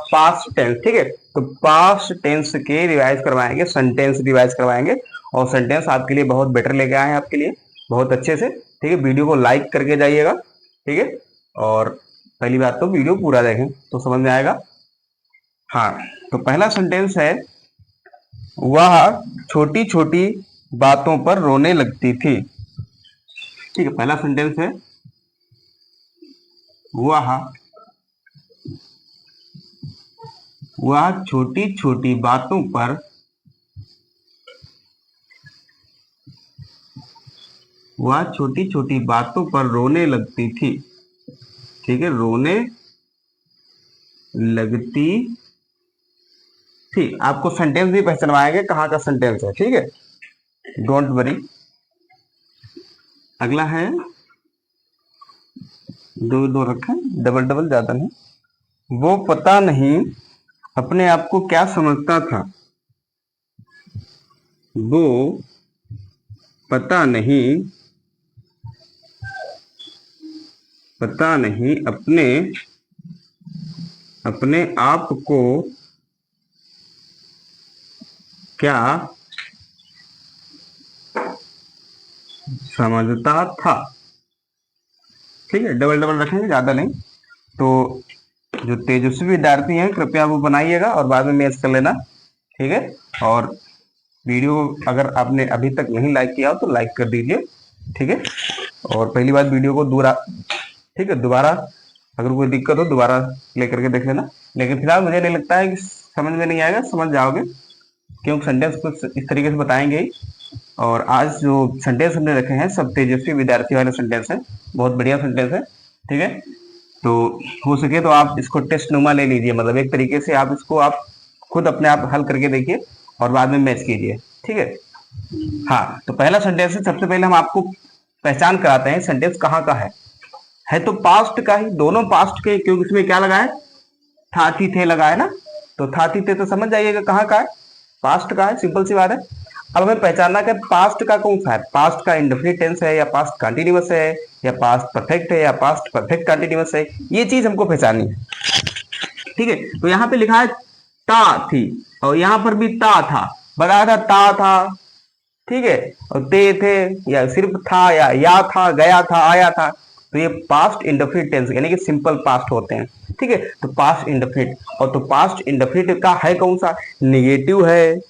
Past tense, ठीक है। तो पास्ट टेंस के रिवाइज करवाएंगे, सेंटेंस रिवाइज करवाएंगे, और सेंटेंस आपके लिए बहुत बेटर लेके आए हैं, आपके लिए बहुत अच्छे से, ठीक है। वीडियो को लाइक करके जाइएगा, ठीक है। और पहली बात तो वीडियो पूरा देखें तो समझ में आएगा। हाँ, तो पहला सेंटेंस है, वह छोटी छोटी बातों पर रोने लगती थी, ठीक है। पहला सेंटेंस है, वह छोटी छोटी बातों पर रोने लगती थी, ठीक है, रोने लगती थी। आपको सेंटेंस भी पहचानवाएंगे कहाँ का सेंटेंस है, ठीक है, डोंट वरी। अगला है, दो दो रखें, डबल डबल ज्यादा नहीं। वो पता नहीं अपने आप को क्या समझता था, वो पता नहीं अपने आप को क्या समझता था, ठीक है, डबल डबल रखेंगे, ज्यादा नहीं। तो जो तेजस्वी विद्यार्थी हैं कृपया वो बनाइएगा और बाद में मैच कर लेना, ठीक है। और वीडियो अगर आपने अभी तक नहीं लाइक किया हो तो लाइक कर दीजिए, ठीक है। और पहली बात, वीडियो को दूरा, ठीक है, दोबारा अगर कोई दिक्कत हो दोबारा प्ले करके देख लेना। लेकिन फिलहाल मुझे नहीं लगता है कि समझ में नहीं आएगा, समझ जाओगे, क्योंकि सेंटेंस कुछ इस तरीके से बताएंगे ही। और आज जो सेंटेंस हमने रखे हैं सब तेजस्वी विद्यार्थी वाले सेंटेंस है, बहुत बढ़िया सेंटेंस है, ठीक है। तो हो सके तो आप इसको टेस्ट नुमा ले लीजिए, मतलब एक तरीके से आप इसको आप खुद अपने आप हल करके देखिए और बाद में मैच कीजिए, ठीक है। हाँ, तो पहला सेंटेंस है, सबसे पहले हम आपको पहचान कराते हैं सेंटेंस कहाँ का है तो पास्ट का ही, दोनों पास्ट के, क्योंकि इसमें क्या लगा है, था थी थे लगा है ना, तो था थी थे तो समझ जाइएगा कहाँ का है, पास्ट का है, सिंपल सी बात है। अब हमें पहचानना है पास्ट का कौन सा है, पास्ट का इंडेफिनिट टेंस है या पास्ट कंटिन्यूअस है या पास्ट परफेक्ट है या पास्ट परफेक्ट कंटिन्यूअस है, ये चीज हमको पहचाननी है, ठीक है। तो यहाँ पे लिखा है ता थी, और यहाँ पर भी ता था, बताया था ता था, ठीक है, और ते थे, या सिर्फ था, या था, गया था, आया था, तो ये पास्ट इंडेफिनिट टेंस यानी कि सिंपल पास्ट होते हैं, ठीक है। तो पास्ट इंडेफिनिट, और तो पास्ट इंडेफिनिट का है कौन सा, निगेटिव है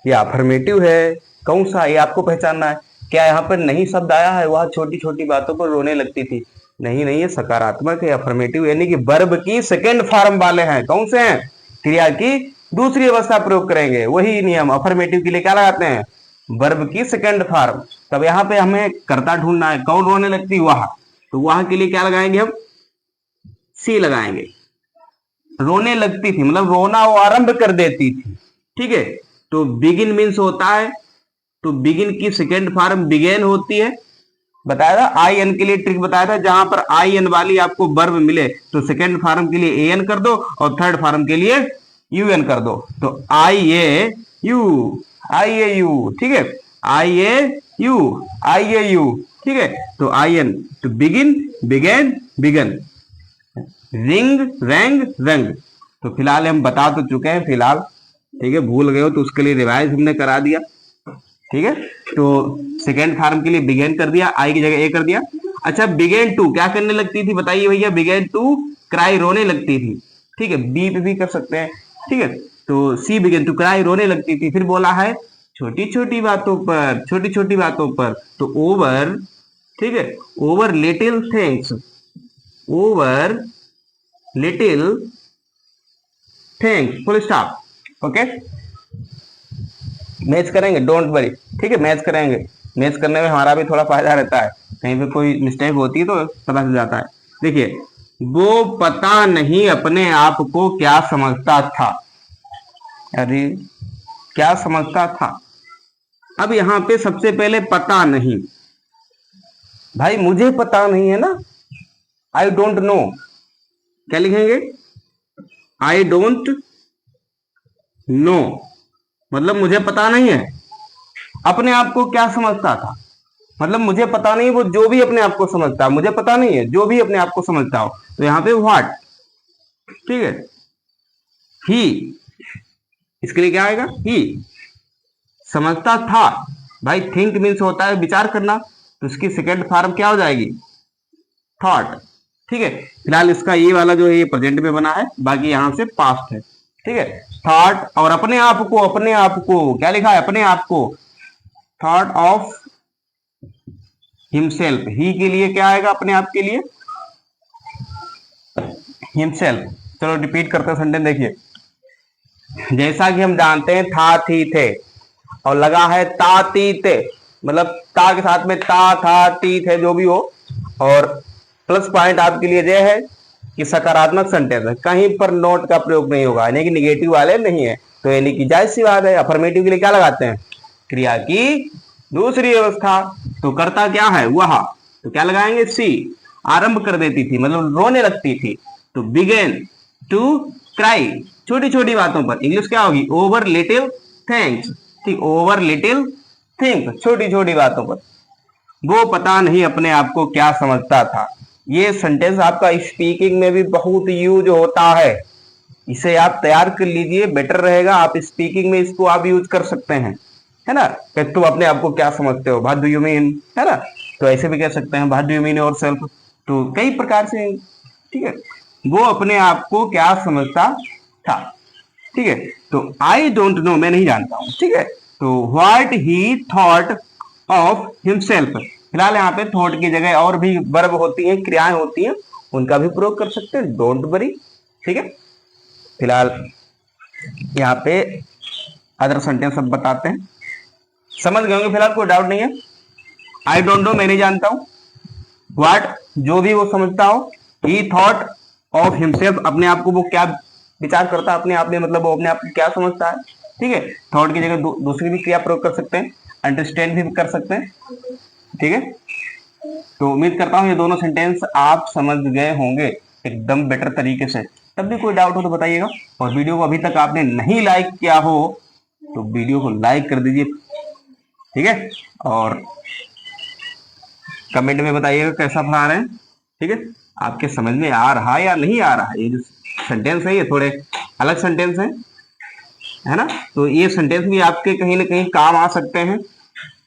या अफर्मेटिव है, कौन सा, ये आपको पहचानना है। क्या यहाँ पर नहीं शब्द आया है, वह छोटी छोटी बातों पर रोने लगती थी, नहीं नहीं, ये सकारात्मक है, अफर्मेटिव यानी कि वर्ब की सेकेंड फॉर्म वाले हैं, कौन से हैं, क्रिया की दूसरी अवस्था प्रयोग करेंगे, वही नियम अफर्मेटिव के लिए क्या लगाते हैं, वर्ब की सेकेंड फॉर्म। तब यहाँ पे हमें कर्ता ढूंढना है, कौन रोने लगती, वह, तो वहां के लिए क्या लगाएंगे हम, सी लगाएंगे। रोने लगती थी मतलब रोना वो आरंभ कर देती थी, ठीक है। तो बिगिन मीन्स होता है, तो बिगिन की सेकेंड फॉर्म बिगेन होती है, बताया था आई एन के लिए ट्रिक बताया था, जहां पर आई एन वाली आपको वर्ब मिले तो सेकेंड फॉर्म के लिए ए एन कर दो और थर्ड फॉर्म के लिए यू एन कर दो, तो आई ए यू, ठीक है, आई ए यू, ठीक है। तो आई एन, तो begin, began, begun, ring, rang, rung. तो फिलहाल हम बता तो चुके हैं फिलहाल, ठीक है, भूल गए हो तो उसके लिए रिवाइज हमने करा दिया, ठीक है। तो सेकेंड फॉर्म के लिए बिगेन कर दिया, आई की जगह ए कर दिया। अच्छा, बिगेन टू क्या करने लगती थी बताइए भैया, बिगेन टू क्राई, रोने लगती थी, ठीक है, बी पे भी कर सकते हैं, ठीक है। तो सी बिगेन टू क्राई, रोने लगती थी। फिर बोला है छोटी छोटी बातों पर, छोटी छोटी बातों पर, तो ओवर, ठीक है, over little things, over little things, full stop, okay. Match करेंगे, डोंट वरी, ठीक है, मैच करेंगे, मैच करने में हमारा भी थोड़ा फायदा रहता है, कहीं पे कोई मिस्टेक होती है तो पता चल जाता है। देखिए, वो पता नहीं अपने आप को क्या समझता था, अरे क्या समझता था। अब यहां पे सबसे पहले पता नहीं, भाई मुझे पता नहीं है ना, आई डोंट नो, क्या लिखेंगे, आई डोंट नो, मतलब मुझे पता नहीं है अपने आप को क्या समझता था, मतलब मुझे पता नहीं वो जो भी अपने आप को समझता है, मुझे पता नहीं है जो भी अपने आप को समझता हो, तो यहाँ पे व्हाट, ठीक है, ही, इसके लिए क्या आएगा? ही। समझता था, भाई थिंक मीन्स होता है विचार करना, तो इसकी सेकेंड फॉर्म क्या हो जाएगी? थॉट। ठीक है, फिलहाल इसका ये वाला जो है ये प्रेजेंट में बना है, बाकी यहां से पास्ट है। ठीक है, थॉट और अपने आप को क्या लिखा है? अपने आप को, थॉट ऑफ हिमसेल्फ। ही के लिए क्या आएगा? अपने आप के लिए हिमसेल्फ। चलो रिपीट करते हैं सेंटेंस, देखिए। जैसा कि हम जानते हैं था, थी, थे, और लगा है ता, ती, ते, मतलब ता के साथ में ता, था, ती, थे, जो भी हो। और प्लस पॉइंट आपके लिए यह है कि सकारात्मक सेंटेंस है, कहीं पर नोट का प्रयोग नहीं होगा, यानी कि निगेटिव वाले नहीं है, तो यानी कि जायज सी बात है। अफर्मेटिव के लिए क्या लगाते हैं? क्रिया की दूसरी अवस्था। तो करता क्या है? वह, तो क्या लगाएंगे? सी। आरंभ कर देती थी, मतलब रोने लगती थी, तो बिगेन टू क्राई। छोटी छोटी बातों पर इंग्लिश क्या होगी? Over little things. ठीक, ओवर लिटिल थिंग्स, छोटी छोटी बातों पर। वो पता नहीं अपने आप को क्या समझता था। ये सेंटेंस आपका स्पीकिंग में भी बहुत यूज होता है, इसे आप तैयार कर लीजिए, बेटर रहेगा। आप स्पीकिंग में इसको आप यूज कर सकते हैं, है ना? कि तुम अपने आप को क्या समझते हो, व्हाट डू यू मीन, है ना? तो ऐसे भी कह सकते हैं, what do you mean yourself. तो कई प्रकार से, ठीक है। वो अपने आप को क्या समझता था, ठीक है। तो आई डोंट नो, मैं नहीं जानता हूं, ठीक है। तो what he thought of himself. फिलहाल यहाँ पे थॉट की जगह और भी वर्ब होती हैं, क्रियाएं होती हैं, उनका भी प्रयोग कर सकते हैं, डोंट वरी, ठीक है। फिलहाल यहाँ पे अदर सेंटेंस सब बताते हैं, समझ गए होंगे फिलहाल, कोई डाउट नहीं है। आई डोंट नो, मैं नहीं जानता हूं। व्हाट, जो भी वो समझता हो। ही थॉट ऑफ हिमसेल्फ, अपने आप को वो क्या विचार करता है अपने आप में, मतलब वो अपने आप को क्या समझता है, ठीक है। थॉट की जगह दूसरी भी क्रिया प्रयोग कर सकते हैं, अंडरस्टैंड भी कर सकते हैं, ठीक है। तो उम्मीद करता हूं ये दोनों सेंटेंस आप समझ गए होंगे एकदम बेटर तरीके से। तब भी कोई डाउट हो तो बताइएगा, और वीडियो को अभी तक आपने नहीं लाइक किया हो तो वीडियो को लाइक कर दीजिए, ठीक है। और कमेंट में बताइएगा कैसा पढ़ा रहे हैं, ठीक है। आपके समझ में आ रहा है या नहीं आ रहा है। ये जो सेंटेंस है ये थोड़े अलग सेंटेंस है ना, तो ये सेंटेंस भी आपके कहीं ना कहीं काम आ सकते हैं,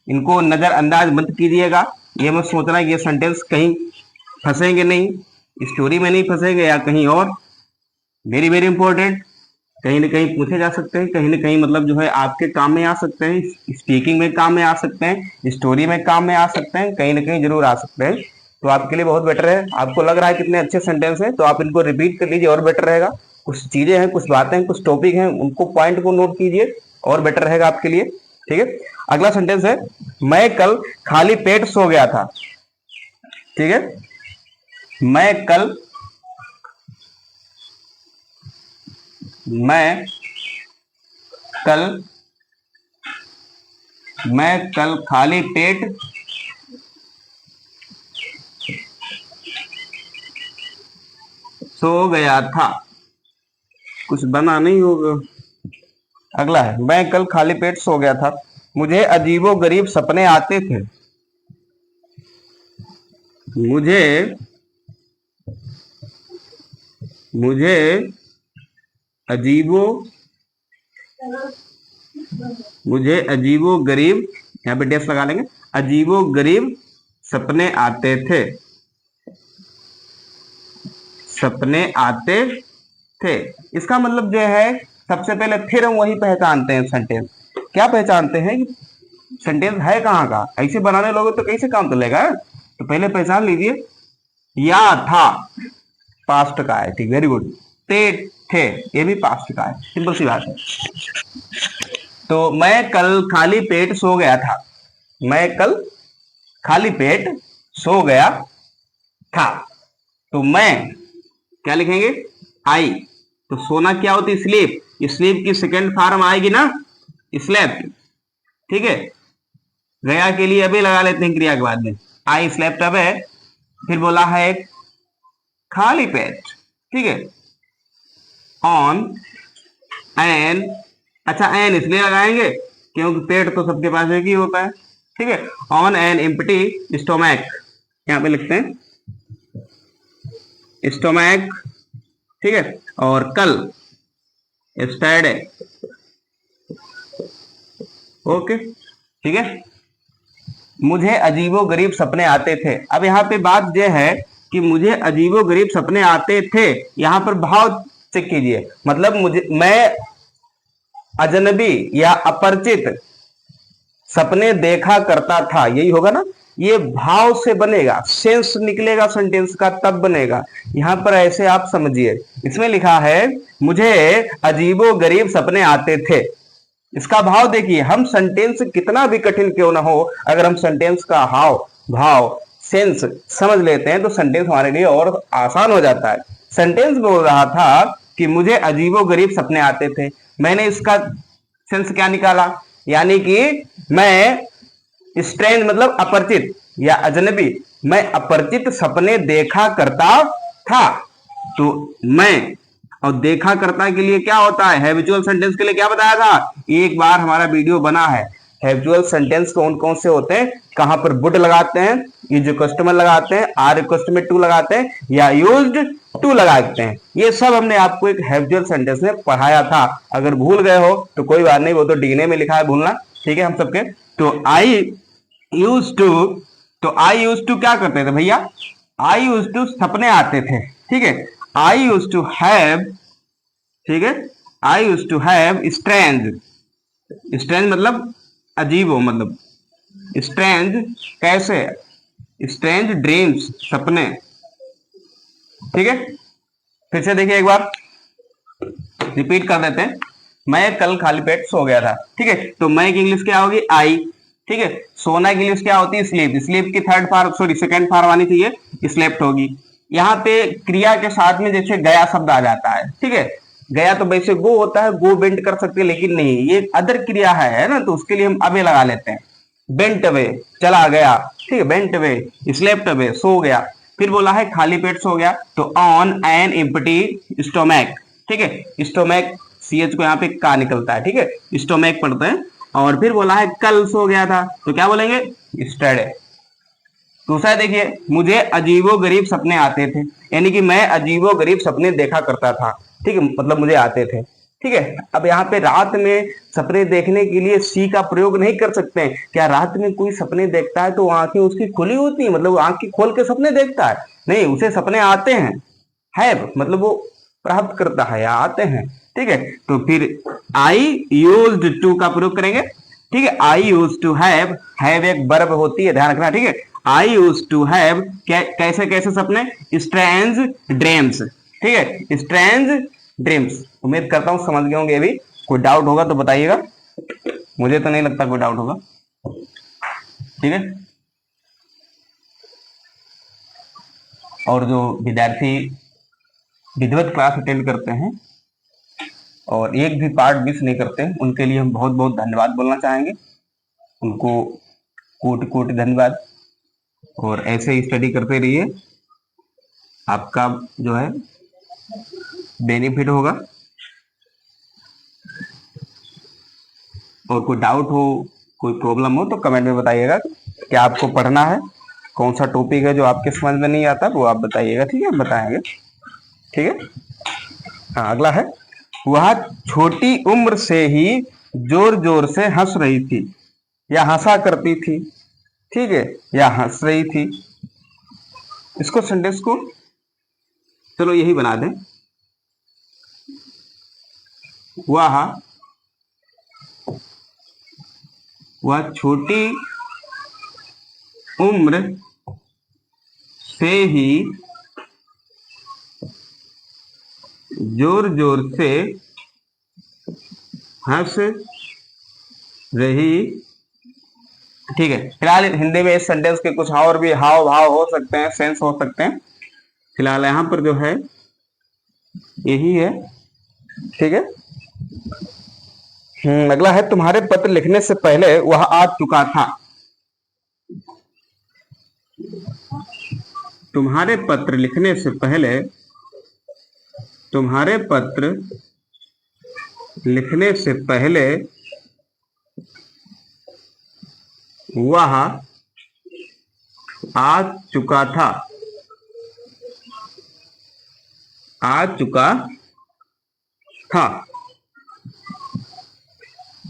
इनको नजरअंदाज मत कीजिएगा। ये मत सोचना कि ये सेंटेंस कहीं फंसेंगे नहीं, स्टोरी में नहीं फंसेंगे या कहीं और। वेरी वेरी इंपॉर्टेंट, कहीं ना कहीं पूछे जा सकते हैं, कहीं ना कहीं मतलब जो है आपके काम में आ सकते हैं, स्पीकिंग में काम में आ सकते हैं, स्टोरी में काम में आ सकते हैं, कहीं ना कहीं जरूर आ सकते हैं। तो आपके लिए बहुत बेटर है। आपको लग रहा है कितने अच्छे सेंटेंस हैं, तो आप इनको रिपीट कर लीजिए और बेटर रहेगा। कुछ चीजें हैं, कुछ बातें हैं, कुछ टॉपिक हैं, उनको पॉइंट को नोट कीजिए और बेटर रहेगा आपके लिए, ठीक है। अगला सेंटेंस है, मैं कल खाली पेट सो गया था, ठीक है। मैं कल मैं कल मैं कल खाली पेट सो गया था। कुछ बना नहीं होगा। अगला है, मैं कल खाली पेट सो गया था, मुझे अजीबो गरीब सपने आते थे। मुझे मुझे अजीबो मुझे अजीबो गरीब, यहाँ पे डेस लगा लेंगे, अजीबो गरीब सपने आते थे, सपने आते थे। इसका मतलब जो है, सबसे पहले फिर हम वही पहचानते हैं सेंटेंस। क्या पहचानते हैं कि सेंटेंस है कहाँ का। ऐसे बनाने लोगे तो कैसे काम चलेगा। तो पहले पहचान लीजिए, या था पास्ट का है, ठीक, वेरी गुड। ते थे, ये भी पास्ट का है, सिंपल सी बात है। तो मैं कल खाली पेट सो गया था, मैं कल खाली पेट सो गया था। तो मैं क्या लिखेंगे? आई। तो सोना क्या होती है? स्लीप। स्लीप की सेकेंड फॉर्म आएगी ना, स्लेप्ट, ठीक है। गया के लिए अभी लगा लेते हैं क्रिया के बाद में, आई स्लेप्ट अब है, फिर बोला है खाली पेट, ठीक है। ऑन एन, अच्छा एन इसलिए लगाएंगे क्योंकि पेट तो सबके पास एक ही होता है, ठीक है। ऑन एन एम्प्टी स्टोमैक, यहां पे लिखते हैं स्टोमैक, ठीक है। और कल yesterday, ओके, ठीक है। मुझे अजीबो गरीब सपने आते थे। अब यहाँ पे बात यह है कि मुझे अजीबो गरीब सपने आते थे, यहाँ पर भाव चेक कीजिए, मतलब मुझे, मैं अजनबी या अपरिचित सपने देखा करता था, यही होगा ना। ये भाव से बनेगा, सेंस निकलेगा सेंटेंस का तब बनेगा। यहां पर ऐसे आप समझिए, इसमें लिखा है मुझे अजीबो गरीब सपने आते थे। इसका भाव देखिए, हम सेंटेंस कितना भी कठिन क्यों ना हो, अगर हम सेंटेंस का हाव भाव सेंस समझ लेते हैं तो सेंटेंस हमारे लिए और आसान हो जाता है। सेंटेंस बोल रहा था कि मुझे अजीबो गरीब सपने आते थे, मैंने इसका सेंस क्या निकाला, यानी कि मैं स्ट्रेंज मतलब अपरिचित या अजनबी, मैं अपरिचित सपने देखा करता था। तो मैं और देखा करता के लिए क्या होता है, हैबिचुअल सेंटेंस के लिए क्या बताया था, एक बार हमारा वीडियो बना है। हैबिचुअल सेंटेंस कौन कौन से होते हैं, कहां पर वुड लगाते हैं, इज कस्टमर लगाते हैं, आर कस्टमर टू लगाते हैं, या यूज्ड टू लगाते हैं, ये सब हमने आपको एक हैबिचुअल सेंटेंस में पढ़ाया था। अगर भूल गए हो तो कोई बात नहीं, वो तो डीएनए में लिखा है भूलना, ठीक है हम सबके। तो आई यूज टू, तो आई यूज टू क्या करते थे भैया, आई यूज टू सपने आते थे, ठीक है। आई यूज टू हैव, ठीक है, I use to have strange, strange मतलब अजीब हो, मतलब स्ट्रेंज कैसे, स्ट्रेंज ड्रीम्स सपने, ठीक है। फिर से देखिए एक बार रिपीट कर देते हैं। मैं कल खाली पेट सो गया था, ठीक है, तो मैं की इंग्लिश क्या होगी, आई, ठीक है। सोना की इंग्लिश क्या होती है, स्लीप, स्लीप की third form sorry second form आनी चाहिए, स्लेप्ट होगी। यहाँ पे क्रिया के साथ में जैसे गया शब्द आ जाता है, ठीक है। गया तो वैसे गो होता है, गो बेंट कर सकते हैं, लेकिन नहीं, ये अदर क्रिया है ना, तो उसके लिए हम अवे लगा लेते हैं। बेंट अवे चला गया, ठीक है, bent away, slept away so गया। फिर बोला है खाली पेट सो गया, तो ऑन एन एम्प्टी स्टोमैक, ठीक है, स्टोमैक सीएच को यहाँ पे का निकलता है, ठीक है, स्टोमैक पढ़ते हैं। और फिर बोला है कल सो गया था, तो क्या बोलेंगे, स्टरडे। दूसरा देखिए, मुझे अजीबो गरीब सपने आते थे, यानी कि मैं अजीबो गरीब सपने देखा करता था, ठीक है, मतलब मुझे आते थे, ठीक है। अब यहाँ पे रात में सपने देखने के लिए सी का प्रयोग नहीं कर सकते हैं। क्या रात में कोई सपने देखता है तो आंखें उसकी खुली होती है, मतलब आंखें खोल के सपने देखता है, नहीं, उसे सपने आते हैं, है मतलब वो प्राप्त करता है या आते हैं, ठीक है। तो फिर आई यूज्ड टू का प्रयोग करेंगे, ठीक है। आई यूज टू हैव एक वर्ब होती है, ध्यान रखना, ठीक है। आई यूज टू हैव कैसे कैसे सपने, स्ट्रेंज ड्रीम्स, ठीक है, स्ट्रेंज ड्रीम्स। उम्मीद करता हूं समझ गए होंगे। अभी कोई डाउट होगा तो बताइएगा, मुझे तो नहीं लगता कोई डाउट होगा, ठीक है। और जो विद्यार्थी विधिवत क्लास अटेंड करते हैं और एक भी पार्ट मिस नहीं करते हैं, उनके लिए हम बहुत बहुत धन्यवाद बोलना चाहेंगे, उनको कोटि कोटि धन्यवाद। और ऐसे ही स्टडी करते रहिए, आपका जो है बेनिफिट होगा। और कोई डाउट हो, कोई प्रॉब्लम हो तो कमेंट में बताइएगा, क्या आपको पढ़ना है, कौन सा टॉपिक है जो आपके समझ में नहीं आता वो आप बताइएगा, ठीक है, बताएंगे, ठीक है। हाँ, अगला है, वह छोटी उम्र से ही जोर जोर से हंस रही थी या हंसा करती थी, ठीक है, या हंस रही थी। इसको सेंटेंस को चलो यही बना दें, वह छोटी उम्र से ही जोर जोर से हंस रही, ठीक है। फिलहाल हिंदी में इस सेंटेंस के कुछ और भी हाव भाव हो सकते हैं, सेंस हो सकते हैं, फिलहाल यहां पर जो है यही है, ठीक है। अगला है, तुम्हारे पत्र लिखने से पहले वह आ चुका था। तुम्हारे पत्र लिखने से पहले, तुम्हारे पत्र लिखने से पहले वह आ चुका था, आ चुका था,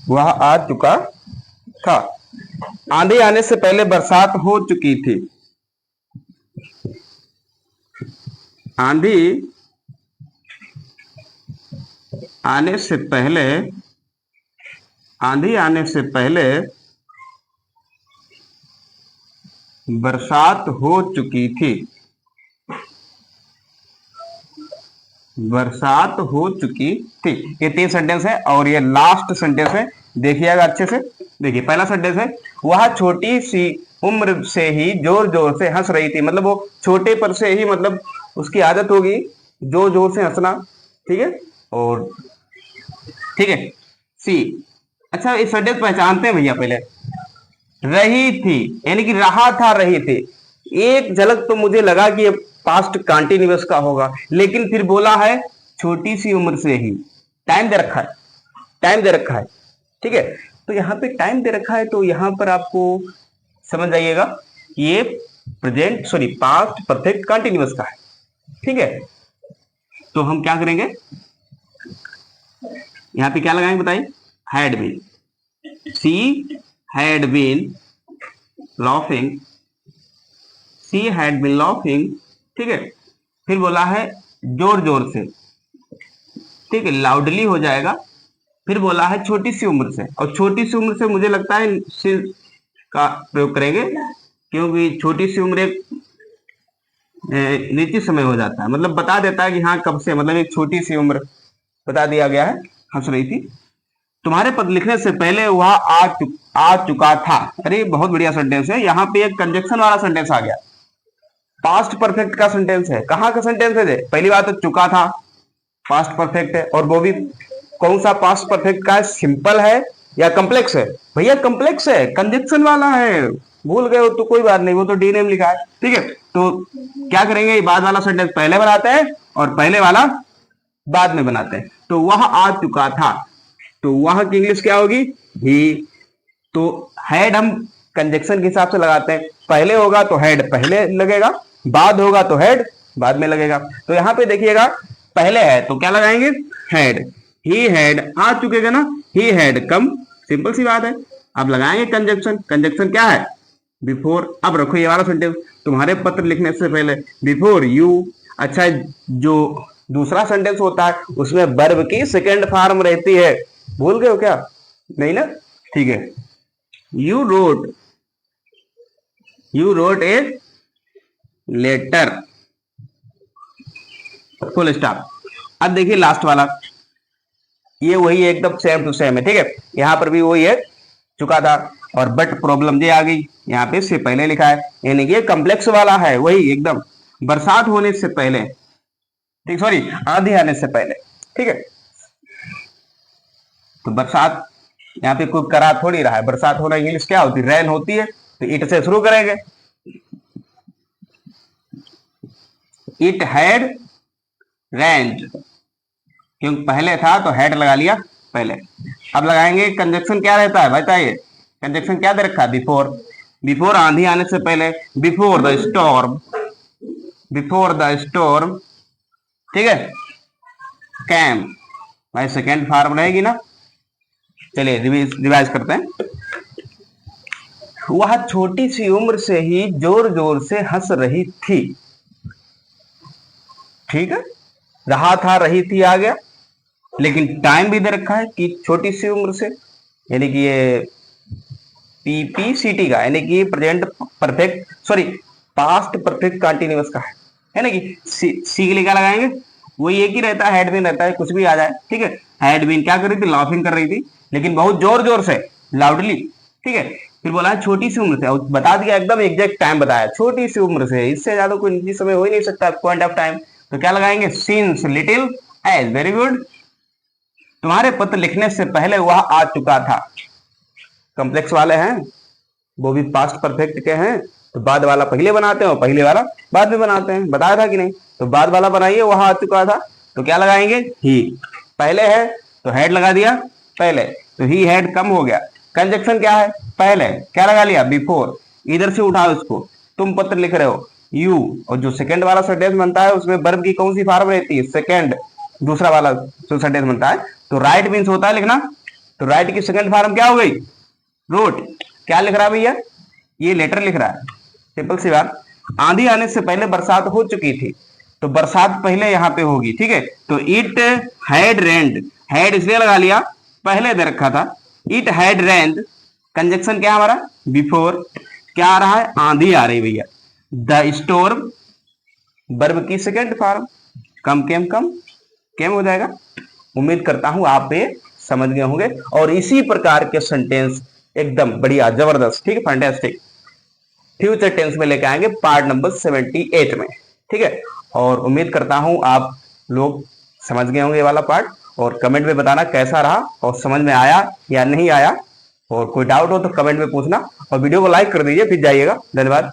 वह आ चुका था। आंधी आने से पहले बरसात हो चुकी थी। आंधी आने से पहले, आंधी आने से पहले बरसात हो चुकी थी। बरसात हो चुकी थी। ये 3 सेंटेंस है और ये लास्ट सेंटेंस है, देखिएगा अच्छे से। देखिए पहला सेंटेंस है, वह छोटी सी उम्र से ही जोर जोर से हंस रही थी। मतलब वो छोटे पर से ही, मतलब उसकी आदत होगी जोर जोर से हंसना। ठीक है, और ठीक है सी। अच्छा इस सेंटेंस पहचानते हैं भैया पहले। रही थी यानी कि रहा था, रही थी। एक झलक तो मुझे लगा कि ये पास्ट कंटिन्यूअस का होगा, लेकिन फिर बोला है छोटी सी उम्र से ही। टाइम दे रखा है, टाइम दे रखा है। ठीक है, तो यहाँ पे टाइम दे रखा है, तो यहाँ पर आपको समझ जाइएगा ये present sorry past perfect continuous का है। ठीक है, तो हम क्या करेंगे, यहाँ पे क्या लगाएंगे बताइए। Had been, she had been laughing, she had been laughing. ठीक है, फिर बोला है जोर जोर से, ठीक है लाउडली हो जाएगा। फिर बोला है छोटी सी उम्र से, और छोटी सी उम्र से मुझे लगता है सिंस का प्रयोग करेंगे, क्योंकि छोटी सी उम्र एक निश्चित समय हो जाता है, मतलब बता देता है कि हाँ कब से, मतलब एक छोटी सी उम्र बता दिया गया है। हंस रही थी। तुम्हारे पद लिखने से पहले वह आ चुका था। अरे बहुत बढ़िया सेंटेंस है, यहाँ पे एक कंजक्शन वाला सेंटेंस आ गया। पास्ट परफेक्ट का सेंटेंस है। कहाँ का सेंटेंस है? पहली बात तो चुका था, पास्ट परफेक्ट है, और वो भी कौन सा पास्ट परफेक्ट का है? सिंपल है या कम्प्लेक्स है? भैया कम्प्लेक्स है, कंजक्शन वाला है। भूल गए हो तो कोई बात नहीं, वो तो डी नेम लिखा है। ठीक है, तो क्या करेंगे, बाद वाला सेंटेंस पहले बनाते हैं और पहले वाला बाद में बनाते हैं। तो वह आ चुका था, तो वह की इंग्लिश क्या होगी? ही। तो हैड हम कंजक्शन के हिसाब से लगाते हैं। पहले होगा तो हैड पहले लगेगा, बाद होगा तो हैड बाद में लगेगा। तो यहाँ पे देखिएगा पहले है तो क्या लगाएंगे? हैड। ही हैड आ चुकेगा ना, ही हैड कम, सिंपल सी बात है। अब लगाएंगे कंजक्शन। कंजक्शन क्या है? बिफोर। अब रखो ये वाला सेंटेंस, तुम्हारे पत्र लिखने से पहले, बिफोर यू। अच्छा, जो दूसरा सेंटेंस होता है उसमें वर्ब की सेकेंड फॉर्म रहती है, भूल गए हो क्या? नहीं ना, ठीक है। You wrote a letter, full stop. अब देखिए लास्ट वाला, ये वही एकदम सेम टू सेम है। ठीक है, यहां पर भी वही है, चुका था, और बट प्रॉब्लम ये आ गई, यहाँ पे से पहले लिखा है, यानी कि कम्प्लेक्स वाला है वही एकदम। बरसात होने से पहले, ठीक सॉरी आंधी आने से पहले। ठीक है, तो बरसात यहाँ पे कोई करा थोड़ी रहा है। बरसात होना इंग्लिश क्या होती है? रेन होती है। तो इट से शुरू करेंगे। इट हैड रेन्ड, क्योंकि पहले था तो हैड लगा लिया पहले। अब लगाएंगे कंजक्शन क्या रहता है बताइए? कंजक्शन क्या दे रखा है? बिफोर। बिफोर आंधी आने से पहले, before the storm, before the storm. ठीक है, कैम, भाई सेकेंड फॉर्म रहेगी ना। चलिए रिवाइज करते हैं। वह छोटी सी उम्र से ही जोर जोर से हंस रही थी। ठीक है, रहा था, रही थी आ गया, लेकिन टाइम भी दे रखा है कि छोटी सी उम्र से, यानी कि ये पीपीसीटी का, यानी कि present perfect sorry past perfect continuous का है ना। कि सी के लिए क्या लगाएंगे? वही एक ही रहता है, हैड बीन रहता है, कुछ भी आ जाए। ठीक है, हैड बीन क्या कर रही थी? लाफिंग कर रही थी, लेकिन बहुत जोर जोर से, लाउडली। ठीक है, फिर बोला है छोटी सी उम्र से, और बता दिया एकदम एग्जैक्ट टाइम बताया, छोटी सी उम्र से, इससे ज्यादा कोई निजी समय हो ही नहीं सकता पॉइंट ऑफ टाइम। तो क्या लगाएंगे? Since little age. Very good. तुम्हारे पत्र लिखने से पहले वह आ चुका था। कॉम्प्लेक्स वाले हैं, वो भी पास्ट परफेक्ट के हैं, तो बाद वाला पहले बनाते हैं और पहले वाला बाद में बनाते हैं। बताया था कि नहीं? तो बाद वाला बनाइए, वहां आ चुका था, तो क्या लगाएंगे? ही। पहले है तो हेड लगा दिया पहले, तो ही हेड कम हो गया। कंजक्शन क्या है? पहले क्या लगा लिया? बिफोर। इधर से उठाओ इसको, तुम पत्र लिख रहे हो यू, और जो सेकंड वाला सेंटेंस बनता है उसमें वर्ब की कौन सी फॉर्म रहती है? सेकंड, दूसरा वाला जो सेंटेंस बनता है। तो राइट मीन्स होता है लिखना तो राइट की सेकंड फॉर्म क्या हो गई? रोट। क्या लिख रहा है भैया? ये लेटर लिख रहा है। सिंपल सी बात। आंधी आने से पहले बरसात हो चुकी थी, तो बरसात पहले यहां पे होगी, ठीक है। तो इट हैड रेन्ड, हैड इसलिए लगा लिया, पहले दे रखा था। इट हैड रेन्ड, कंजक्शन क्या हमारा? बिफोर। क्या आ रहा है? आंधी आ रही भैया। द स्टोर्म, वर्ब की सेकेंड फॉर्म, कम केम कम, केम हो जाएगा। उम्मीद करता हूं आप ये समझ गए होंगे, और इसी प्रकार के सेंटेंस एकदम बढ़िया, जबरदस्त, ठीक है, फैंटास्टिक, फ्यूचर टेंस में लेके आएंगे पार्ट नंबर 78 में, ठीक है। और उम्मीद करता हूं आप लोग समझ गए होंगे ये वाला पार्ट, और कमेंट में बताना कैसा रहा और समझ में आया या नहीं आया, और कोई डाउट हो तो कमेंट में पूछना, और वीडियो को लाइक कर दीजिए, फिर जाइएगा। धन्यवाद।